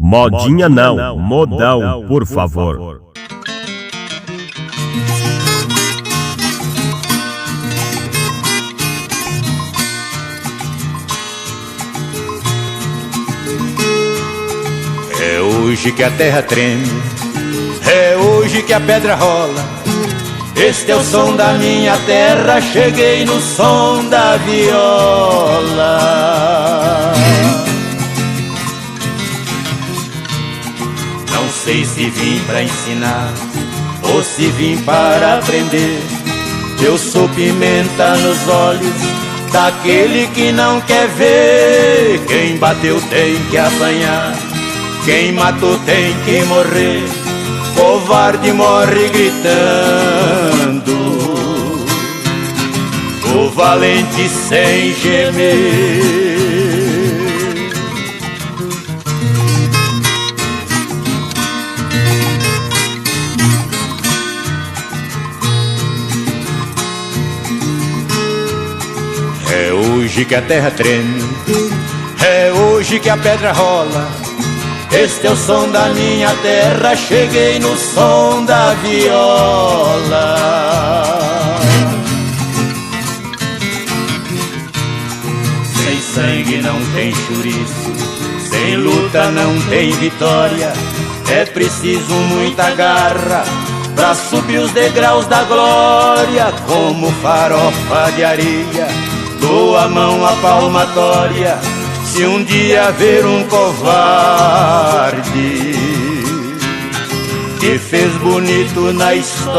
Modinha não, modão, por favor. É hoje que a terra treme, é hoje que a pedra rola. Este é o som da minha terra, cheguei no som da viola. Não sei se vim pra ensinar ou se vim para aprender. Eu sou pimenta nos olhos daquele que não quer ver. Quem bateu tem que apanhar, quem matou tem que morrer. Covarde morre gritando, o valente sem gemer. É hoje que a terra treme, é hoje que a pedra rola. Este é o som da minha terra, cheguei no som da viola. Sem sangue não tem chouriço, sem luta não tem vitória. É preciso muita garra pra subir os degraus da glória. Como farofa de areia, dou a mão à palmatória. Se um dia ver um covarde que fez bonito na história,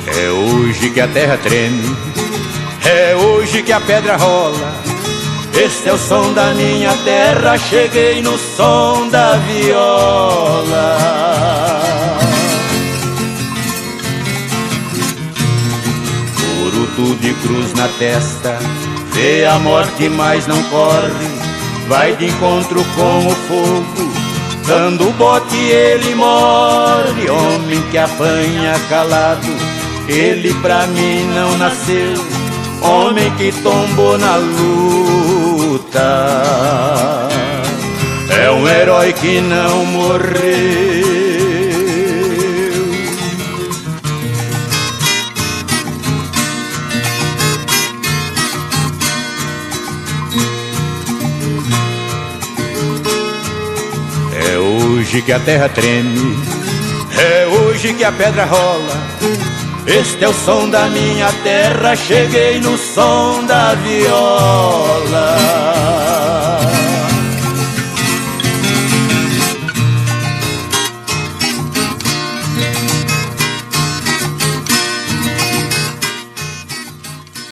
é hoje que a terra treme, é hoje que a pedra rola. Este é o som da minha terra, cheguei no som da viola. Curuto de cruz na testa, vê a morte mas não corre. Vai de encontro com o fogo, dando bote ele morre. Homem que apanha calado, ele pra mim não nasceu. Homem que tombou na luta, é um herói que não morreu. É hoje que a terra treme, é hoje que a pedra rola. Este é o som da minha terra, cheguei no som da viola.